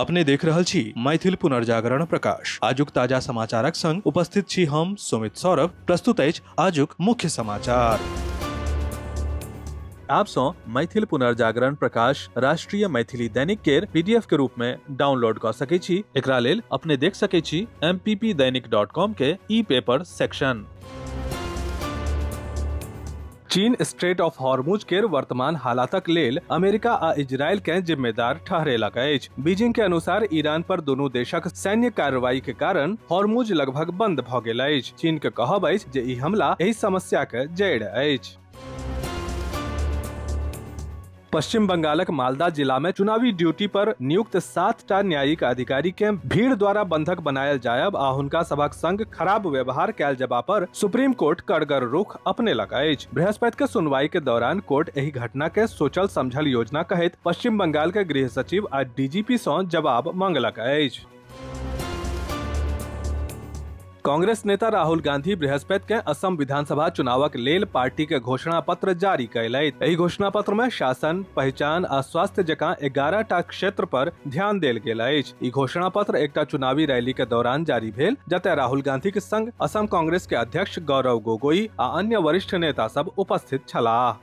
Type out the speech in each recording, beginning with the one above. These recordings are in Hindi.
अपने देख रहल छी मैथिल पुनर्जागरण प्रकाश। आजुक ताजा समाचारक संग उपस्थित छी हम सुमित सौरभ। प्रस्तुत अछि आजुक मुख्य समाचार। आप सो मैथिल पुनर्जागरण प्रकाश राष्ट्रीय मैथिली दैनिक केर पीडीएफ के रूप में डाउनलोड कर सकै छी। एकरा लेल अपने देख सकै छी mppdainik.com के ई पेपर सेक्शन। चीन स्ट्रेट ऑफ हॉर्मुज केर वर्तमान हालातक लेल अमेरिका आ इजरायल के जिम्मेदार ठहरेलक अछि। बीजिंग के अनुसार ईरान पर दुनू देशक सैन्य कार्रवाई के कारण हॉर्मुज लगभग बंद भ गेल अछि। चीन के कहब अछि जे ई हमला एहि समस्या के जड़ अछि। पश्चिम बंगालक मालदा जिला में चुनावी ड्यूटी पर नियुक्त 7टा न्यायिक अधिकारी के भीड़ द्वारा बंधक बनायल जायब आ हुनका सभक संग खराब व्यवहार कैल जबा पर सुप्रीम कोर्ट कड़गर रुख अपनेलक अछि। बृहस्पति के सुनवाई के दौरान कोर्ट एही घटना के सोचल समझल योजना कहैत पश्चिम बंगाल के गृह सचिव आ डीजीपी सँ जवाब मांगलक अछि। कांग्रेस नेता राहुल गांधी बृहस्पति के असम विधानसभा चुनावक लेल पार्टी के घोषणा पत्र जारी कयलथि। एहि घोषणा पत्र में शासन, पहचान आ स्वास्थ्य जकां 11टा क्षेत्र पर ध्यान देल गेल अछि। ई घोषणा पत्र एकटा चुनावी रैली के दौरान जारी भेल, जतय राहुल गांधी के संग असम कांग्रेस के अध्यक्ष गौरव गोगोई आ अन्य वरिष्ठ नेता सब उपस्थित छलाह।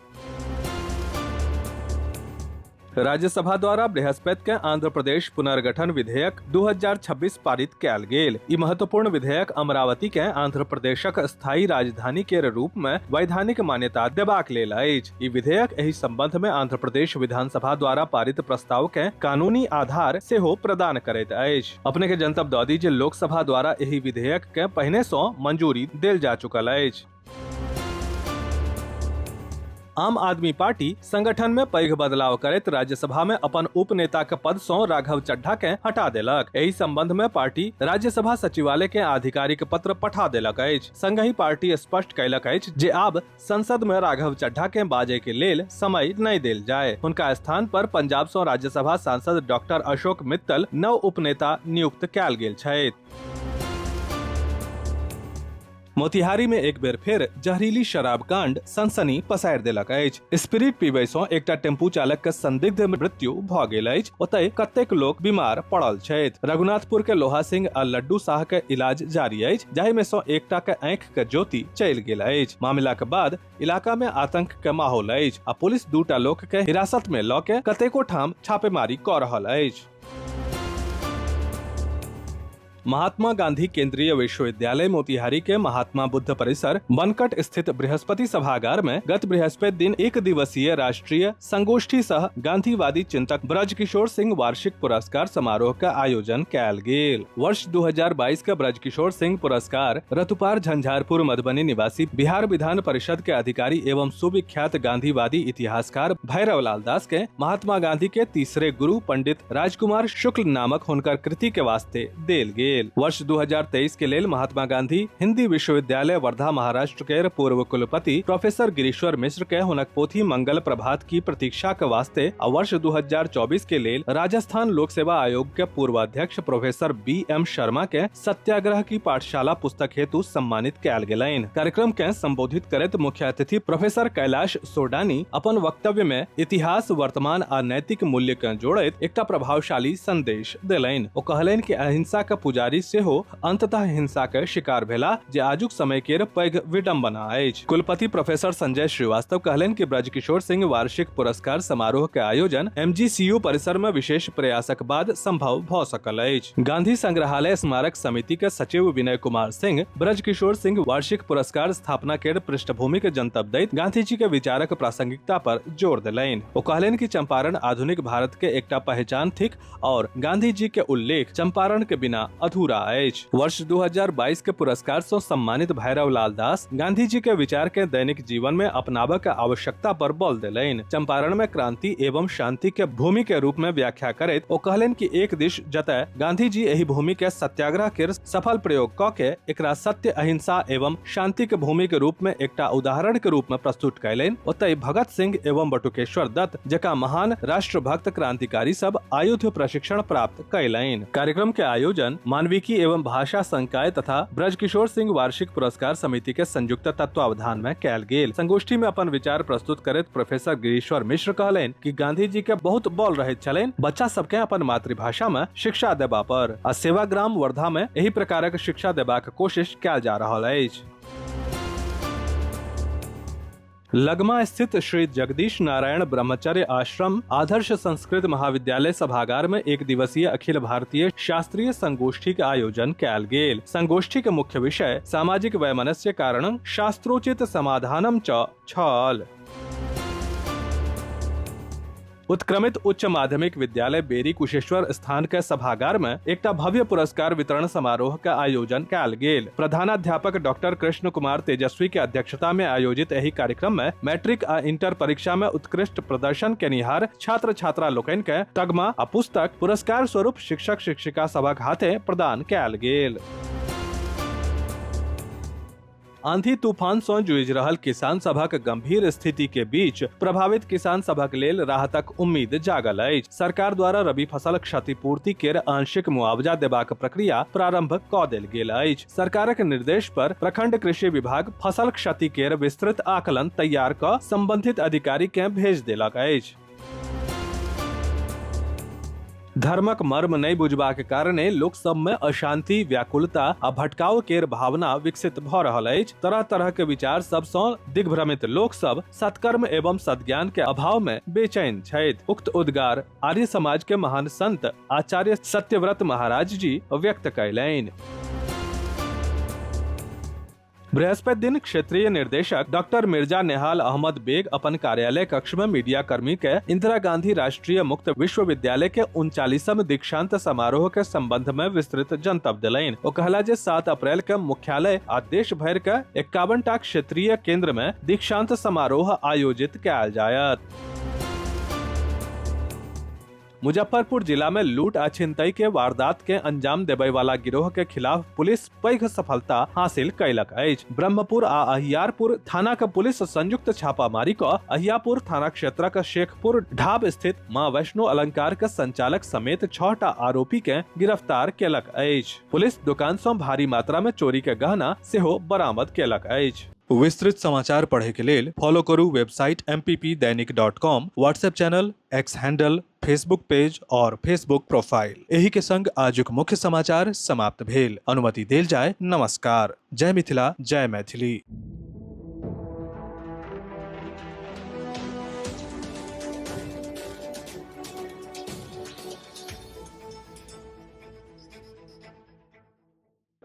राज्यसभा द्वारा बृहस्पति के आंध्र प्रदेश पुनर्गठन विधेयक 2026 पारित कैल गेल। ई महत्वपूर्ण विधेयक अमरावती के आंध्र प्रदेशक स्थायी राजधानी के रूप में वैधानिक मान्यता देबाक लेल अछि। ई विधेयक एहि संबंध में आंध्र प्रदेश विधानसभा द्वारा पारित प्रस्ताव के कानूनी आधार सेहो प्रदान करैत अछि। अपने के जनतब दऽ दी जे लोकसभा द्वारा एहि विधेयक के पहिने सँ मंजूरी देल जा चुकल अछि। आम आदमी पार्टी संगठन में पैघ बदलाव करैत राज्यसभा में अपन उपनेता के पद सँ राघव चड्ढा के हटा देलक। एहि संबंध में पार्टी राज्यसभा सचिवालय के आधिकारिक पत्र पठा देलक अछि। संगहि पार्टी स्पष्ट कयलक अछि जे आब संसद में राघव चड्ढा के बाजै के लेल समय नहि देल जाय। हुनका स्थान पर पंजाब सँ राज्यसभा सांसद डॉक्टर अशोक मित्तल नव उपनेता नियुक्त कैल गेल छथि। मोतिहारी में एक बेर फेर जहरीली शराब कांड सनसनी पसारि देलक अछि। स्पिरिट पीबय सँ एकटा टेम्पू चालक के संदिग्ध मृत्यु भऽ गेल अछि। ओतय कतेक लोक बीमार पड़ल छथि। रघुनाथपुर के लोहा सिंह आ लड्डू शाह के इलाज जारी अछि, जाहि में सँ एकटा के आंखि के ज्योति चलि गेल अछि। मामला के बाद इलाका में आतंक के माहौल अछि आ पुलिस 2टा लोक के हिरासत में लऽ के कतेको ठाम छापेमारी कऽ रहल अछि। महात्मा गांधी केंद्रीय विश्वविद्यालय मोतिहारी के महात्मा बुद्ध परिसर बनकट स्थित बृहस्पति सभागार में गत बृहस्पति दिन 1 दिवसीय राष्ट्रीय संगोष्ठी सह गांधीवादी चिंतक ब्रजकिशोर सिंह वार्षिक पुरस्कार समारोह का आयोजन कैल गेल। वर्ष 2022 के ब्रजकिशोर सिंह पुरस्कार रतुपार झंझारपुर मधुबनी निवासी बिहार विधान परिषद के अधिकारी एवं सुविख्यात गांधीवादी इतिहासकार भैरव लाल दास के महात्मा गांधी के तीसरे गुरु पंडित राजकुमार शुक्ल नामक हुनकर कृति के वास्ते देल गेल। वर्ष 2023 के लेल महात्मा गांधी हिंदी विश्वविद्यालय वर्धा महाराष्ट्र के पूर्व कुलपति प्रोफेसर गिरीश्वर मिश्र के हुनक पोथी मंगल प्रभात की प्रतीक्षा के वास्ते आ वर्ष 2024 के लेल राजस्थान लोक सेवा आयोग के पूर्व अध्यक्ष प्रोफेसर BM शर्मा के सत्याग्रह की पाठशाला पुस्तक हेतु सम्मानित कैल गेलनि। कार्यक्रम के संबोधित करैत मुख्य अतिथि प्रोफेसर कैलाश सोडानी अपन वक्तव्य में इतिहास, वर्तमान आ नैतिक मूल्य के जोड़ैत एकटा प्रभावशाली संदेश देलनि। ओ कहलनि कि अहिंसा के पुजारी सेहो अंततः हिंसा के शिकार भेला, जे आजुक समय केर पैघ विडंबना अछि। कुलपति प्रोफेसर संजय श्रीवास्तव कहलनि कि ब्रजकिशोर सिंह वार्षिक पुरस्कार समारोह के आयोजन MGCU परिसर में विशेष प्रयासक बाद संभव भऽ सकल अछि। गांधी संग्रहालय स्मारक समिति के सचिव विनय कुमार सिंह ब्रजकिशोर सिंह वार्षिक पुरस्कार स्थापना केर पृष्ठभूमि के जनतब दैत गांधी जी के विचारक प्रासंगिकता पर जोर देलनि। ओ कहलनि कि चंपारण आधुनिक भारत के एकटा पहचान थिक और गांधी जी के उल्लेख चंपारण के बिना अधूरा अछि। वर्ष 2022 के पुरस्कार से सम्मानित भैरव लाल दास गांधी जी के विचार के दैनिक जीवन में अपनाबय के आवश्यकता पर बल देलनि। चंपारण में क्रांति एवं शांति के भूमि के रूप में व्याख्या करैत ओ कहलनि कि एक दिश जतय गांधी जी एहि भूमि के सत्याग्रह के सफल प्रयोग क के एकरा सत्य, अहिंसा एवं शांति के भूमि के रूप में एकटा उदाहरण के रूप में प्रस्तुत कयलनि, ओतय भगत सिंह एवं बटुकेश्वर दत्त जकां महान राष्ट्रभक्त क्रांतिकारी सब आयुध प्रशिक्षण प्राप्त कयलनि। कार्यक्रम के आयोजन मानविकी एवं भाषा संकाय तथा ब्रजकिशोर सिंह वार्षिक पुरस्कार समिति के संयुक्त तत्वावधान में कयल गेल। संगोष्ठी में अपन विचार प्रस्तुत करैत प्रोफेसर गिरीश्वर मिश्र कहलनि कि गांधी जी के बहुत बल रहैत छलनि बच्चा सबके अपन मातृभाषा में शिक्षा देबा पर। आ सेवाग्राम वर्धा में एही प्रकारक शिक्षा देबाक कोशिश कयल जा रहल अछि। लगमा स्थित श्री जगदीश नारायण ब्रह्मचर्य आश्रम आदर्श संस्कृत महाविद्यालय सभागार में एक दिवसीय अखिल भारतीय शास्त्रीय संगोष्ठी के आयोजन कयल गेल। संगोष्ठी के मुख्य विषय सामाजिक वैमनस्य कारणं शास्त्रोचित समाधानम च छल। उत्क्रमित उच्च माध्यमिक विद्यालय बेरी कुशेश्वर स्थान के सभागार में एक भव्य पुरस्कार वितरण समारोह का आयोजन कयल गेल। प्रधानाध्यापक डॉक्टर कृष्ण कुमार तेजस्वी के अध्यक्षता में आयोजित एही कार्यक्रम में मैट्रिक आ इंटर परीक्षा में उत्कृष्ट प्रदर्शन केनिहार छात्र छात्रा लोकनि के तगमा आ पुस्तक पुरस्कार स्वरूप शिक्षक शिक्षिका सभक हाथे प्रदान कयल गेल। आंधी तूफान सँ जूझि रहल किसान सभक गंभीर स्थिति के बीच प्रभावित किसान सभक लेल राहतक उम्मीद जागल अछि। सरकार द्वारा रबी फसल क्षतिपूर्ति केर आंशिक मुआवजा देबाक प्रक्रिया प्रारंभ कऽ देल गेल अछि। सरकारक निर्देश पर प्रखंड कृषि विभाग फसल क्षति केर विस्तृत आकलन तैयार कऽ संबंधित अधिकारी के भेज देलक अछि। धर्मक मर्म नहीं बुझबाक कारणे लोक सब में अशांति, व्याकुलता आ भटकाव केर भावना विकसित भऽ रहल अछि। तरह तरह के विचार सब सँ दिग्भ्रमित लोक सब सत्कर्म एवं सद्ज्ञान के अभाव में बेचैन छथि। उक्त उद्गार आर्य समाज के महान संत आचार्य सत्यव्रत महाराज जी व्यक्त कयलनि। बृहस्पति दिन क्षेत्रीय निर्देशक डॉक्टर मिर्जा नेहाल अहमद बेग अपन कार्यालय कक्ष में मीडिया कर्मी के इंदिरा गांधी राष्ट्रीय मुक्त विश्वविद्यालय के 39वां दीक्षांत समारोह के संबंध में विस्तृत जनतब दिलैन। ओ कहला जे 7 अप्रैल के मुख्यालय आ देश भर के 51 टा क्षेत्रीय केंद्र में दीक्षांत समारोह आयोजित कयल जायत। मुजफ्फरपुर जिला में लूट आ छिनतई के वारदात के अंजाम देबय वाला गिरोह के खिलाफ पुलिस पैघ सफलता हासिल कयलक अछि। ब्रह्मपुर आ अहियारपुर थाना के पुलिस संयुक्त छापामारी कऽ अहियापुर थाना क्षेत्रक शेखपुर ढाब स्थित मां वैष्णो अलंकार के संचालक समेत 6 टा आरोपी के गिरफ्तार केलक अछि। पुलिस दुकान सँ भारी मात्रा में चोरी के गहना सेहो बरामद केलक अछि। विस्तृत समाचार पढ़े के लेल फॉलो करू वेबसाइट mppदैनिक.com, WhatsApp channel, X handle, Facebook page और फेसबुक प्रोफाइल। एही के संग आजुक मुख्य समाचार समाप्त भेल। अनुमति देल जाय। नमस्कार। जय मिथिला, जय मैथिली।